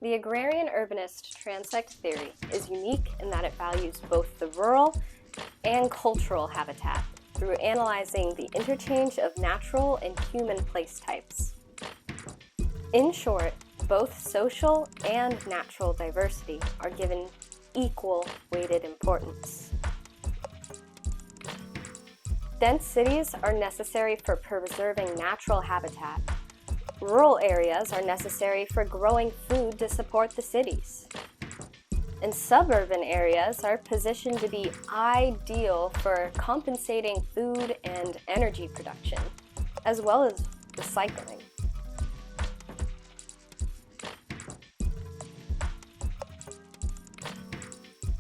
The agrarian urbanist transect theory is unique in that it values both the rural and cultural habitat through analyzing the interchange of natural and human place types. In short, both social and natural diversity are given equal weighted importance. Dense cities are necessary for preserving natural habitat. Rural areas are necessary for growing food to support the cities. And suburban areas are positioned to be ideal for compensating food and energy production, as well as recycling.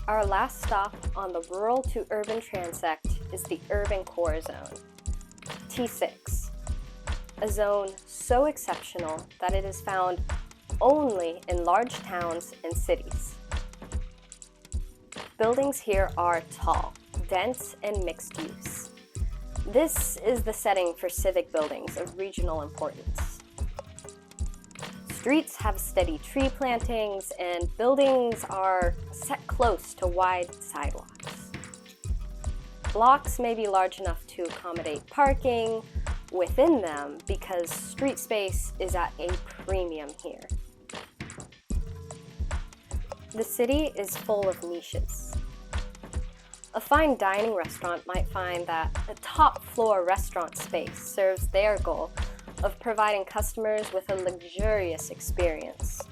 Our last stop on the rural to urban transect is the urban core zone, T6, a zone so exceptional that it is found only in large towns and cities. Buildings here are tall, dense, and mixed use. This is the setting for civic buildings of regional importance. Streets have steady tree plantings, and buildings are set close to wide sidewalks. Blocks may be large enough to accommodate parking within them because street space is at a premium here. The city is full of niches. A fine dining restaurant might find that a top floor restaurant space serves their goal of providing customers with a luxurious experience,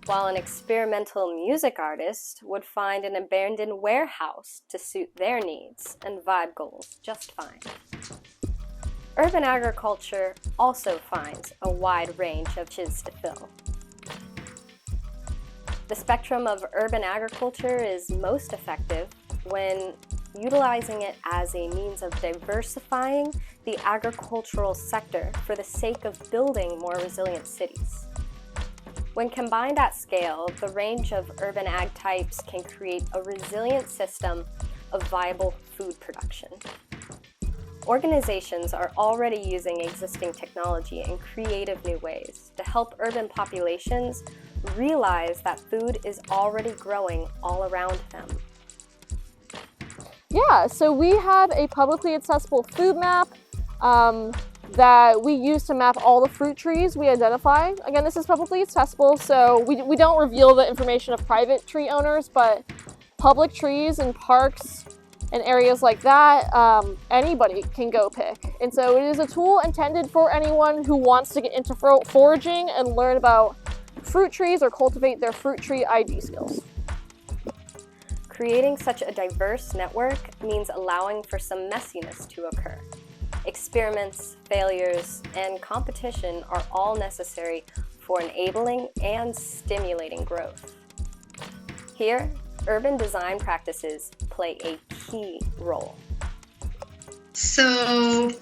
while an experimental music artist would find an abandoned warehouse to suit their needs and vibe goals just fine. Urban agriculture also finds a wide range of niches to fill. The spectrum of urban agriculture is most effective when utilizing it as a means of diversifying the agricultural sector for the sake of building more resilient cities. When combined at scale, the range of urban ag types can create a resilient system of viable food production. Organizations are already using existing technology in creative new ways to help urban populations realize that food is already growing all around them. Yeah, so we have a publicly accessible food map that we use to map all the fruit trees we identify. Again, this is publicly accessible, so we don't reveal the information of private tree owners, but public trees and parks and areas like that, anybody can go pick. And so it is a tool intended for anyone who wants to get into foraging and learn about fruit trees or cultivate their fruit tree ID skills. Creating such a diverse network means allowing for some messiness to occur. Experiments, failures, and competition are all necessary for enabling and stimulating growth. Here, urban design practices play a key role. So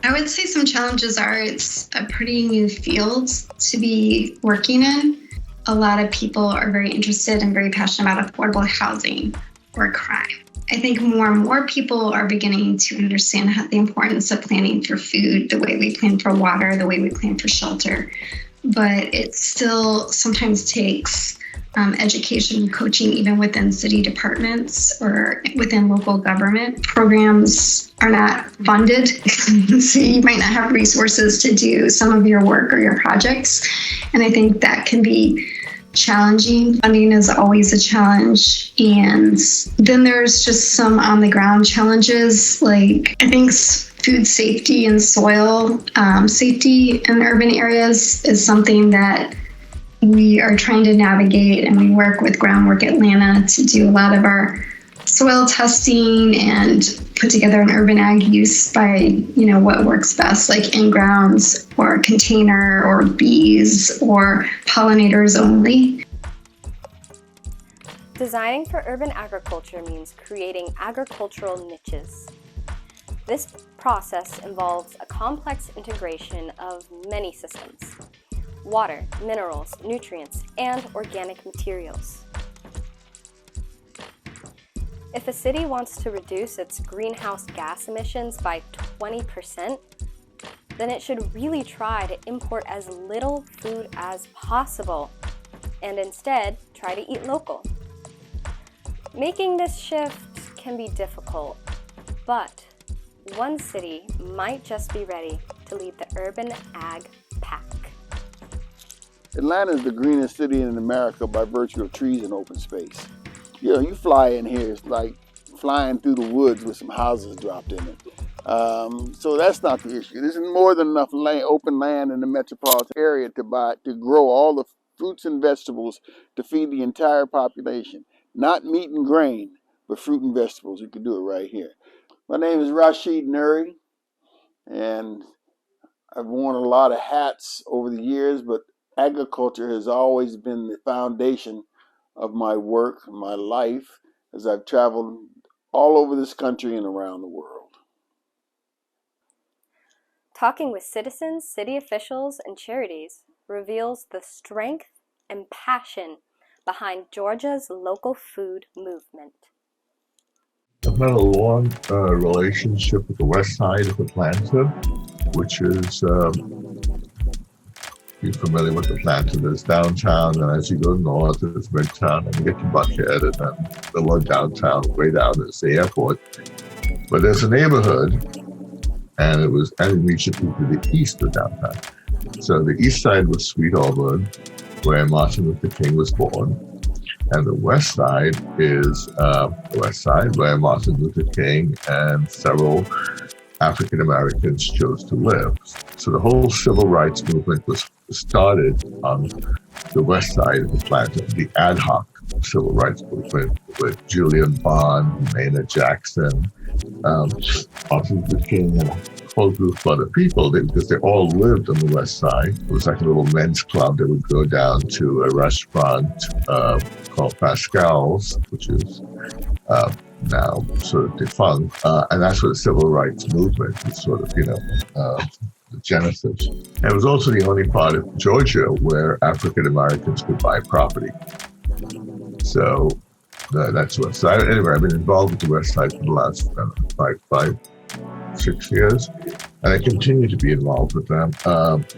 I would say some challenges are it's a pretty new field to be working in. A lot of people are very interested and very passionate about affordable housing or crime. I think more and more people are beginning to understand the importance of planning for food, the way we plan for water, the way we plan for shelter. But it still sometimes takes education and coaching even within city departments or within local government. Programs are not funded, so you might not have resources to do some of your work or your projects. And I think that can be challenging. Funding is always a challenge. And then there's just some on the ground challenges, like I think food safety and soil safety in urban areas is something that we are trying to navigate, and we work with Groundwork Atlanta to do a lot of our soil testing and put together an urban ag use by, what works best, like in-grounds or container or bees or pollinators only. Designing for urban agriculture means creating agricultural niches. This process involves a complex integration of many systems: water, minerals, nutrients, and organic materials. If a city wants to reduce its greenhouse gas emissions by 20%, then it should really try to import as little food as possible and instead try to eat local. Making this shift can be difficult, but one city might just be ready to lead the urban ag pack. Atlanta is the greenest city in America by virtue of trees and open space. You know, you fly in here, it's like flying through the woods with some houses dropped in it. So that's not the issue. There's more than enough open land in the metropolitan area to grow all the fruits and vegetables to feed the entire population. Not meat and grain, but fruit and vegetables. You can do it right here. My name is Rashid Nuri, and I've worn a lot of hats over the years, but agriculture has always been the foundation of my work, my life, as I've traveled all over this country and around the world. Talking with citizens, city officials, and charities reveals the strength and passion behind Georgia's local food movement. I've had a long relationship with the west side of Atlanta, which is, you're familiar with Atlanta. There's downtown, and as you go north, there's Midtown, and you get to Buckhead, and then below downtown, way down is the airport. But there's a neighborhood, and it immediately to the east of downtown. So the east side was Sweet Auburn, where Martin Luther King was born. And the west side is the west side where Martin Luther King and several African Americans chose to live. So the whole civil rights movement was started on the west side of Atlanta, the ad hoc civil rights movement with Julian Bond, Maynard Jackson, Martin Luther King, and a whole group of other people, because they all lived on the west side. It was like a little men's club. They would go down to a restaurant called Pascal's, which is now sort of defunct, and that's where the civil rights movement was sort of, the genesis. And it was also the only part of Georgia where African Americans could buy property. So that's what. So anyway, I've been involved with the West Side for the last 6 years, and I continue to be involved with them.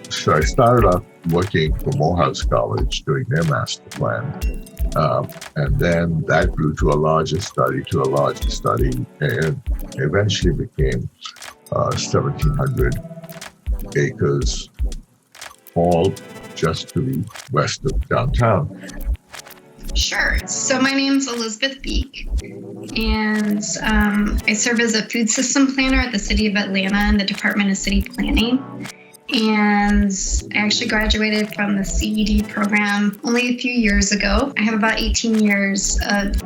So I started off working for Morehouse College, doing their master plan, and then that grew to a larger study, and eventually became 1,700 acres, all just to the west of downtown. Sure. So my name's Elizabeth Beek, and I serve as a food system planner at the City of Atlanta in the Department of City Planning. And I actually graduated from the CED program only a few years ago. I have about 18 years of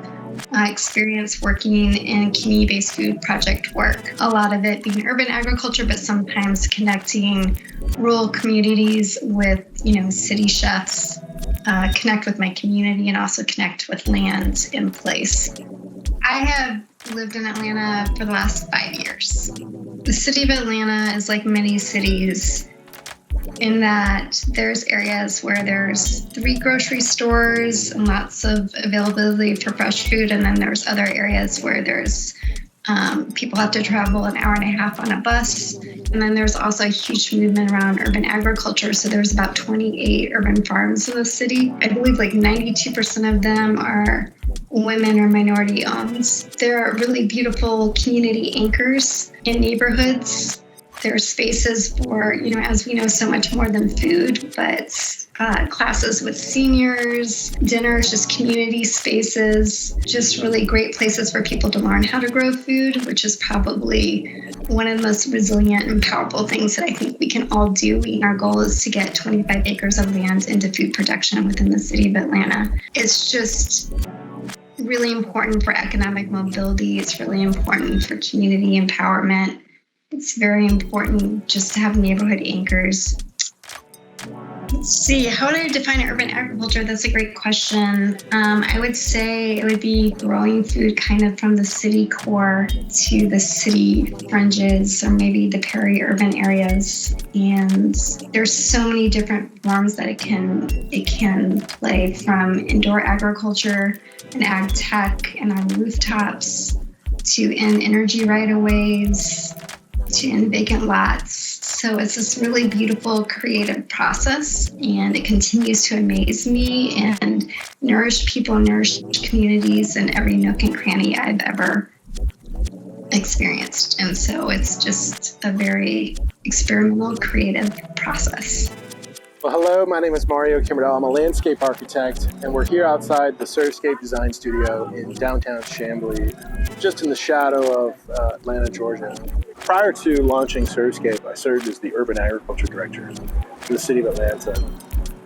experience working in community-based food project work. A lot of it being urban agriculture, but sometimes connecting rural communities with, city chefs, connect with my community, and also connect with land in place. I have lived in Atlanta for the last 5 years. The city of Atlanta is like many cities in that there's areas where there's 3 grocery stores and lots of availability for fresh food, and then there's other areas where there's people have to travel an hour and a half on a bus. And then there's also a huge movement around urban agriculture. So there's about 28 urban farms in the city. I believe like 92% of them are women or minority owned. There are really beautiful community anchors in neighborhoods. There are spaces for, as we know, so much more than food, but classes with seniors, dinners, just community spaces, just really great places for people to learn how to grow food, which is probably one of the most resilient and powerful things that I think we can all do. Our goal is to get 25 acres of land into food production within the city of Atlanta. It's just really important for economic mobility. It's really important for community empowerment. It's very important just to have neighborhood anchors. Let's see, how would I define urban agriculture? That's a great question. I would say it would be growing food kind of from the city core to the city fringes, or maybe the peri-urban areas. And there's so many different forms that it can play, from indoor agriculture and ag tech and on rooftops, to in energy right-of-ways, to in vacant lots. So it's this really beautiful creative process, and it continues to amaze me and nourish people, nourish communities in every nook and cranny I've ever experienced. And so it's just a very experimental, creative process. Well, hello, my name is Mario Kimberdell. I'm a landscape architect, and we're here outside the Surfscape Design Studio in downtown Chamblee, just in the shadow of Atlanta, Georgia. Prior to launching Surfscape, I served as the Urban Agriculture Director for the city of Atlanta.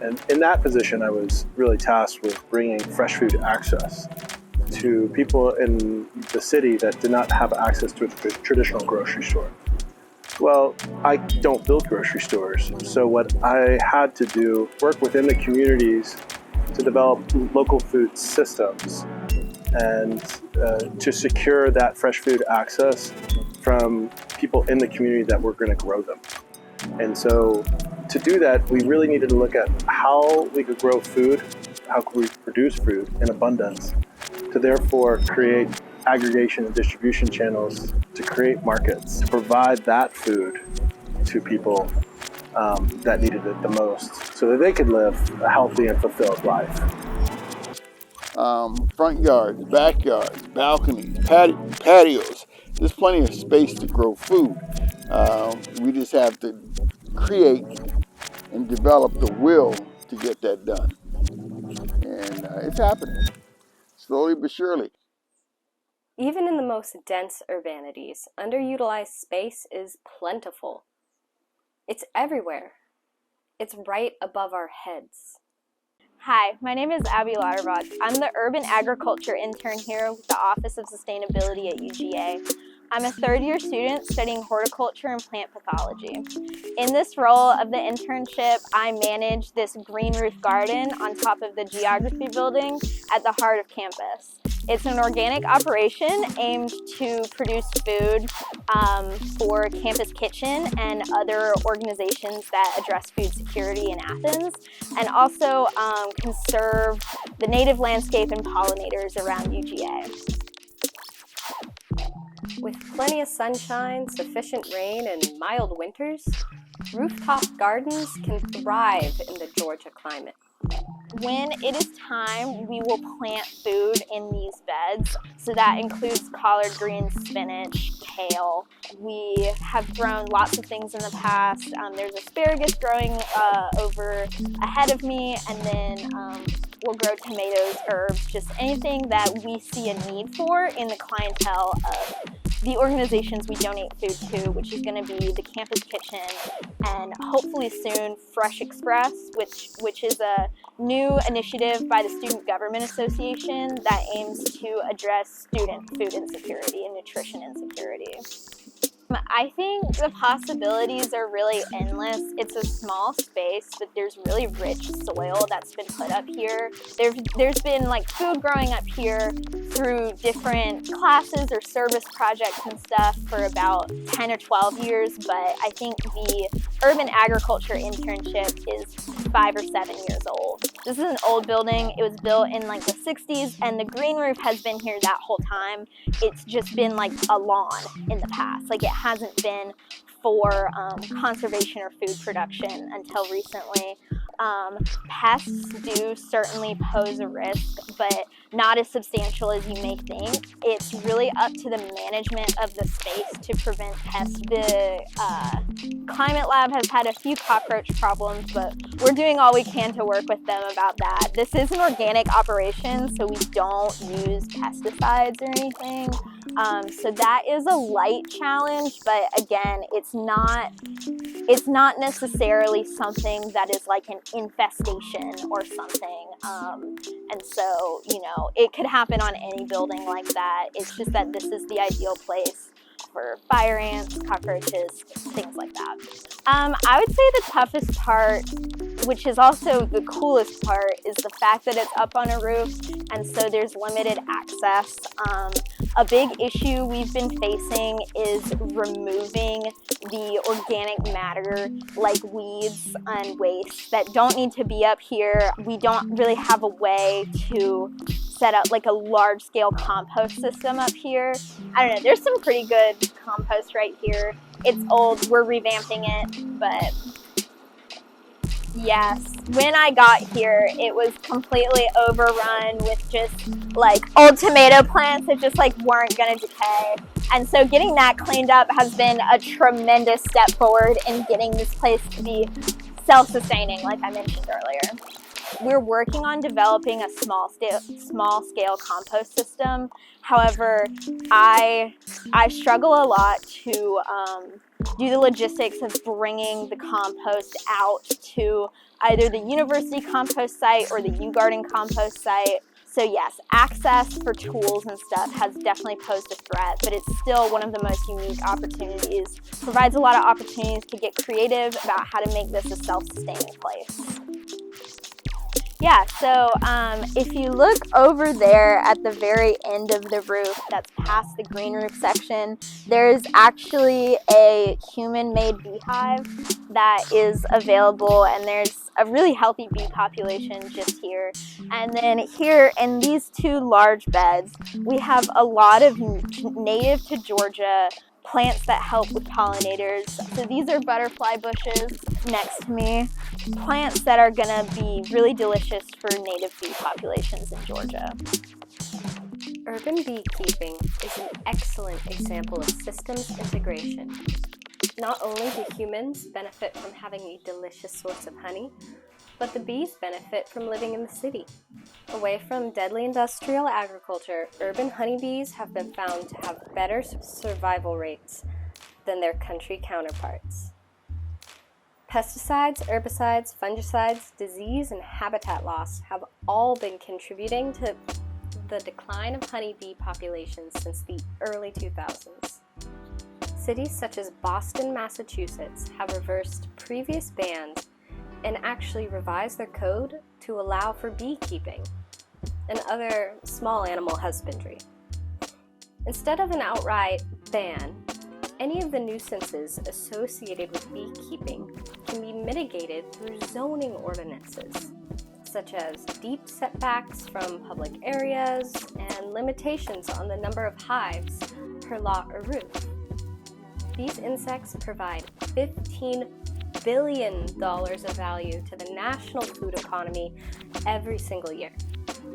And in that position, I was really tasked with bringing fresh food access to people in the city that did not have access to a traditional grocery store. Well, I don't build grocery stores, so what I had to do, work within the communities to develop local food systems and to secure that fresh food access from people in the community that were going to grow them. And so to do that, we really needed to look at how we could grow food, how could we produce food in abundance, to therefore create aggregation and distribution channels to create markets, to provide that food to people that needed it the most so that they could live a healthy and fulfilled life. Front yards, backyards, balconies, patios. There's plenty of space to grow food. We just have to create and develop the will to get that done. And it's happening, slowly but surely. Even in the most dense urbanities, underutilized space is plentiful. It's everywhere. It's right above our heads. Hi, my name is Abby Lauterbach. I'm the Urban Agriculture Intern here with the Office of Sustainability at UGA. I'm a third-year student studying horticulture and plant pathology. In this role of the internship, I manage this green roof garden on top of the geography building at the heart of campus. It's an organic operation aimed to produce food for Campus Kitchen and other organizations that address food security in Athens, and also conserve the native landscape and pollinators around UGA. With plenty of sunshine, sufficient rain, and mild winters, rooftop gardens can thrive in the Georgia climate. When it is time, we will plant food in these beds. So that includes collard greens, spinach, kale. We have grown lots of things in the past. There's asparagus growing over ahead of me, and then we'll grow tomatoes, herbs, just anything that we see a need for in the clientele of the organizations we donate food to, which is going to be the Campus Kitchen and hopefully soon Fresh Express, which is a new initiative by the Student Government Association that aims to address student food insecurity and nutrition insecurity. I think the possibilities are really endless. It's a small space, but there's really rich soil that's been put up here. There's been like food growing up here through different classes or service projects and stuff for about 10 or 12 years, but I think the urban agriculture internship is 5 or 7 years old. This is an old building. It was built in like the 60s, and the green roof has been here that whole time. It's just been like a lawn in the past. Like it hasn't been for conservation or food production until recently. Pests do certainly pose a risk, but not as substantial as you may think. It's really up to the management of the space to prevent pests. The Climate Lab has had a few cockroach problems, but we're doing all we can to work with them about that. This is an organic operation, so we don't use pesticides or anything. So that is a light challenge, but again, it's not necessarily something that is like an infestation or something. And so, you know, it could happen on any building like that. It's just that this is the ideal place for fire ants, cockroaches, things like that. I would say the toughest part, which is also the coolest part, is the fact that it's up on a roof and so there's limited access. A big issue we've been facing is removing the organic matter like weeds and waste that don't need to be up here. We don't really have a way to set up like a large-scale compost system up here. I don't know, there's some pretty good compost right here, It's old, we're revamping it, but yes, when I got here, it was completely overrun with just like old tomato plants that just like weren't gonna decay. And so getting that cleaned up has been a tremendous step forward in getting this place to be self-sustaining, like I mentioned earlier. We're working on developing a small scale compost system. However, I struggle a lot to do the logistics of bringing the compost out to either the university compost site or the U-Garden compost site. So yes, access for tools and stuff has definitely posed a threat, but it's still one of the most unique opportunities. Provides a lot of opportunities to get creative about how to make this a self-sustaining place. Yeah, so if you look over there at the very end of the roof, that's past the green roof section, there's actually a human-made beehive that is available, and there's a really healthy bee population just here. And then here in these two large beds, we have a lot of native to Georgia plants that help with pollinators. So these are butterfly bushes next to me. Plants that are gonna be really delicious for native bee populations in Georgia. Urban beekeeping is an excellent example of systems integration. Not only do humans benefit from having a delicious source of honey, but the bees benefit from living in the city. Away from deadly industrial agriculture, urban honeybees have been found to have better survival rates than their country counterparts. Pesticides, herbicides, fungicides, disease, and habitat loss have all been contributing to the decline of honeybee populations since the early 2000s. Cities such as Boston, Massachusetts have reversed previous bans and actually revised their code to allow for beekeeping and other small animal husbandry. Instead of an outright ban, any of the nuisances associated with beekeeping can be mitigated through zoning ordinances, such as deep setbacks from public areas and limitations on the number of hives per lot or roof. These insects provide $15 billion of value to the national food economy every single year.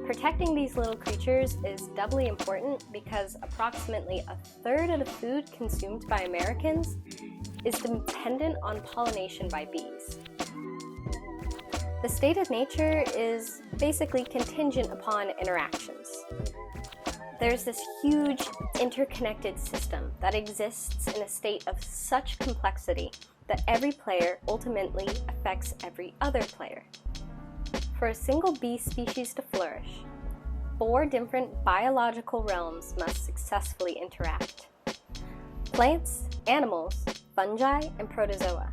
Protecting these little creatures is doubly important because approximately a third of the food consumed by Americans is dependent on pollination by bees. The state of nature is basically contingent upon interactions. There's this huge interconnected system that exists in a state of such complexity that every player ultimately affects every other player. For a single bee species to flourish, 4 different biological realms must successfully interact: plants, animals, fungi, and protozoa.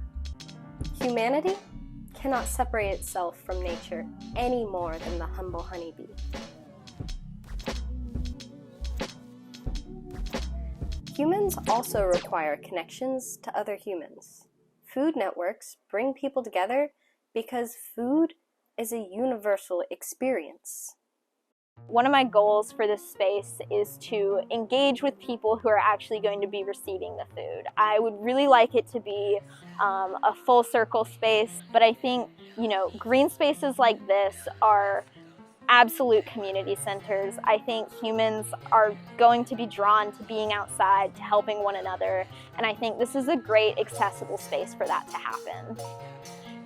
Humanity cannot separate itself from nature any more than the humble honeybee. Humans also require connections to other humans. Food networks bring people together because food is a universal experience. One of my goals for this space is to engage with people who are actually going to be receiving the food. I would really like it to be a full circle space, but I think, green spaces like this are absolute community centers. I think humans are going to be drawn to being outside, to helping one another, and I think this is a great accessible space for that to happen.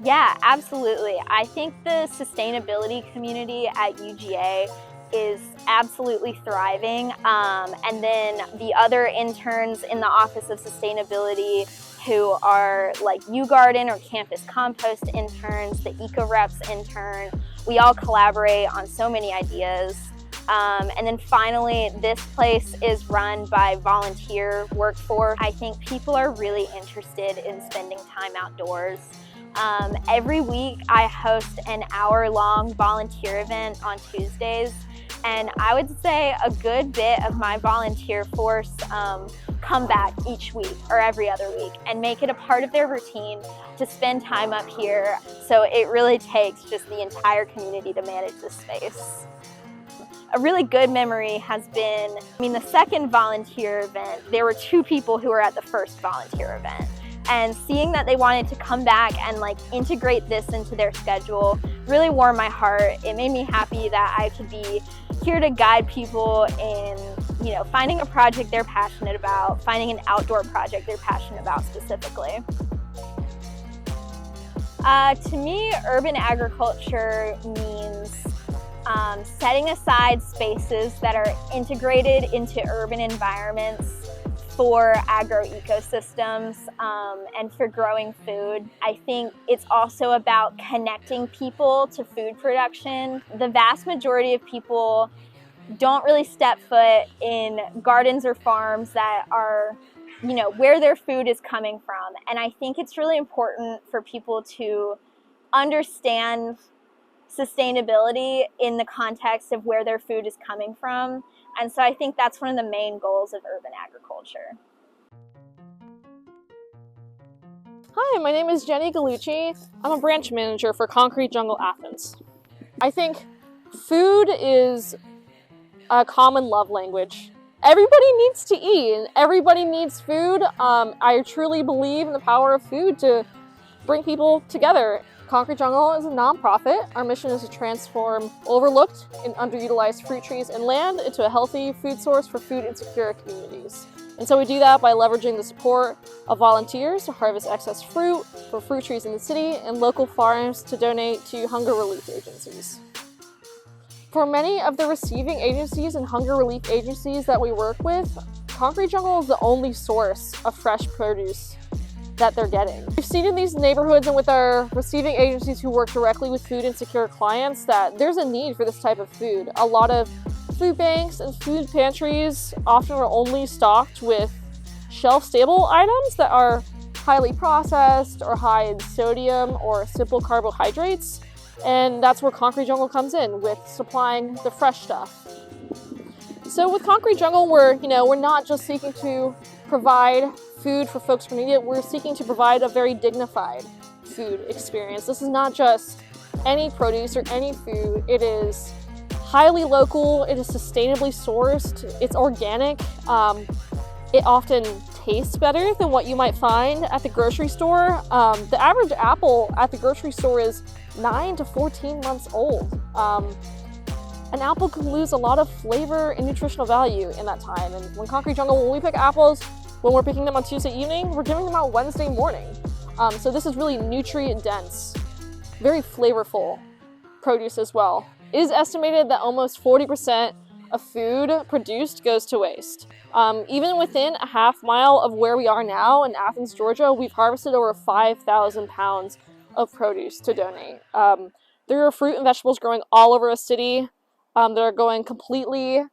Yeah, absolutely. I think the sustainability community at UGA is absolutely thriving. And then the other interns in the Office of Sustainability who are like U-Garden or Campus Compost interns, the Eco-Reps intern, we all collaborate on so many ideas. And then finally, this place is run by volunteer workforce. I think people are really interested in spending time outdoors. Every week I host an hour-long volunteer event on Tuesdays, and I would say a good bit of my volunteer force come back each week or every other week and make it a part of their routine to spend time up here. So it really takes just the entire community to manage this space. A really good memory has been, the second volunteer event, there were 2 people who were at the first volunteer event. And seeing that they wanted to come back and integrate this into their schedule really warmed my heart. It made me happy that I could be here to guide people in, finding a project they're passionate about, finding an outdoor project they're passionate about specifically. To me, urban agriculture means setting aside spaces that are integrated into urban environments for agroecosystems and for growing food. I think it's also about connecting people to food production. The vast majority of people don't really step foot in gardens or farms that are, where their food is coming from. And I think it's really important for people to understand sustainability in the context of where their food is coming from. And so I think that's one of the main goals of urban agriculture. Hi, my name is Jenny Gallucci. I'm a branch manager for Concrete Jungle Athens. I think food is a common love language. Everybody needs to eat and everybody needs food. I truly believe in the power of food to bring people together. Concrete Jungle is a nonprofit. Our mission is to transform overlooked and underutilized fruit trees and land into a healthy food source for food insecure communities. And so we do that by leveraging the support of volunteers to harvest excess fruit for fruit trees in the city and local farms to donate to hunger relief agencies. For many of the receiving agencies and hunger relief agencies that we work with, Concrete Jungle is the only source of fresh produce that they're getting. We've seen in these neighborhoods and with our receiving agencies who work directly with food insecure clients that there's a need for this type of food. A lot of food banks and food pantries often are only stocked with shelf-stable items that are highly processed or high in sodium or simple carbohydrates. And that's where Concrete Jungle comes in with supplying the fresh stuff. So with Concrete Jungle, we're not just seeking to provide food for folks who need it, we're seeking to provide a very dignified food experience. This is not just any produce or any food. It is highly local, it is sustainably sourced, it's organic. It often tastes better than what you might find at the grocery store. The average apple at the grocery store is 9 to 14 months old. An apple can lose a lot of flavor and nutritional value in that time. And when Concrete Jungle, when we pick apples, when we're picking them on Tuesday evening, we're giving them out Wednesday morning. So this is really nutrient dense, very flavorful produce as well. It is estimated that almost 40% of food produced goes to waste. Even within a half mile of where we are now in Athens, Georgia, we've harvested over 5,000 pounds of produce to donate. There are fruit and vegetables growing all over a city that are going completely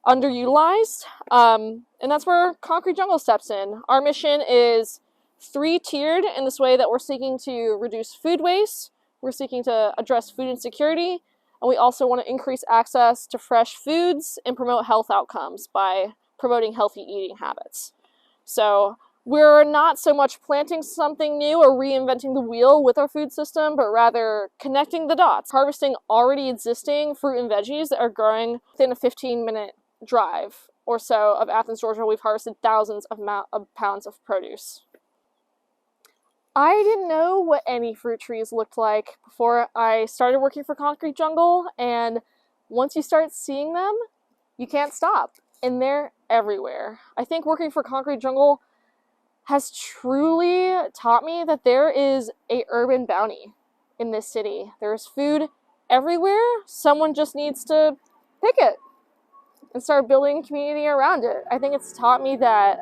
underutilized. And that's where Concrete Jungle steps in. Our mission is 3-tiered in this way that we're seeking to reduce food waste, we're seeking to address food insecurity, and we also want to increase access to fresh foods and promote health outcomes by promoting healthy eating habits. So we're not so much planting something new or reinventing the wheel with our food system, but rather connecting the dots, harvesting already existing fruit and veggies that are growing within a 15-minute drive or so of Athens, Georgia. We've harvested thousands of pounds of produce. I didn't know what any fruit trees looked like before I started working for Concrete Jungle, and once you start seeing them, you can't stop, and they're everywhere. I think working for Concrete Jungle has truly taught me that there is a urban bounty in this city. There's food everywhere. Someone just needs to pick it and start building community around it. I think it's taught me that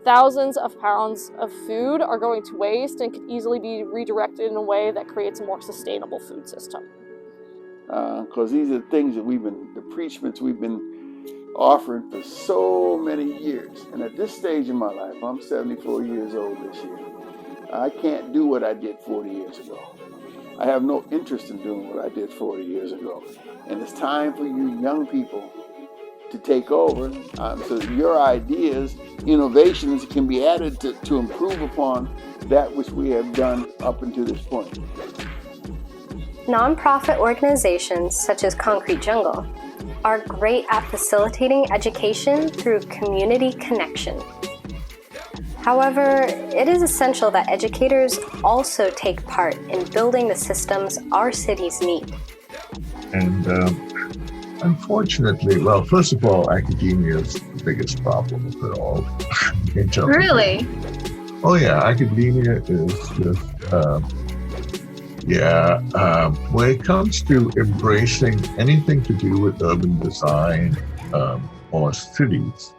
thousands of pounds of food are going to waste and could easily be redirected in a way that creates a more sustainable food system. Because these are things that the preachments we've been offering for so many years. And at this stage in my life, I'm 74 years old this year. I can't do what I did 40 years ago. I have no interest in doing what I did 40 years ago. And it's time for you young people to take over so that your ideas, innovations can be added to improve upon that which we have done up until this point. Nonprofit organizations such as Concrete Jungle are great at facilitating education through community connection. However, it is essential that educators also take part in building the systems our cities need. And unfortunately, well, first of all, academia is the biggest problem of it all. Really? Oh yeah, academia is just, when it comes to embracing anything to do with urban design or cities.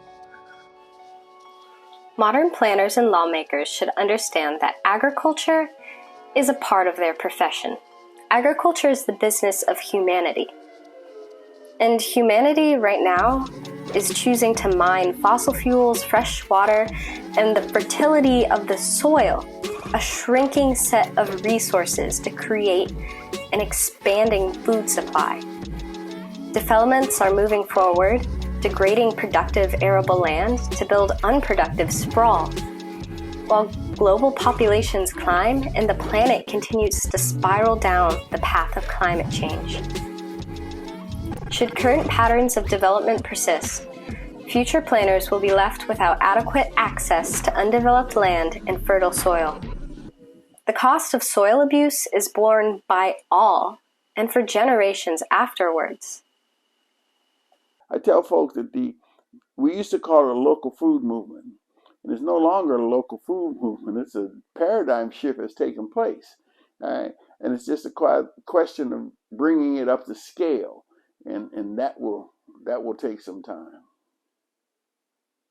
Modern planners and lawmakers should understand that agriculture is a part of their profession. Agriculture is the business of humanity. And humanity right now is choosing to mine fossil fuels, fresh water, and the fertility of the soil, a shrinking set of resources to create an expanding food supply. Developments are moving forward, degrading productive arable land to build unproductive sprawl, while global populations climb and the planet continues to spiral down the path of climate change. Should current patterns of development persist, future planners will be left without adequate access to undeveloped land and fertile soil. The cost of soil abuse is borne by all and for generations afterwards. I tell folks that we used to call it a local food movement, and it's no longer a local food movement. It's a paradigm shift that's taken place, right? And it's just a question of bringing it up to scale, and that will take some time.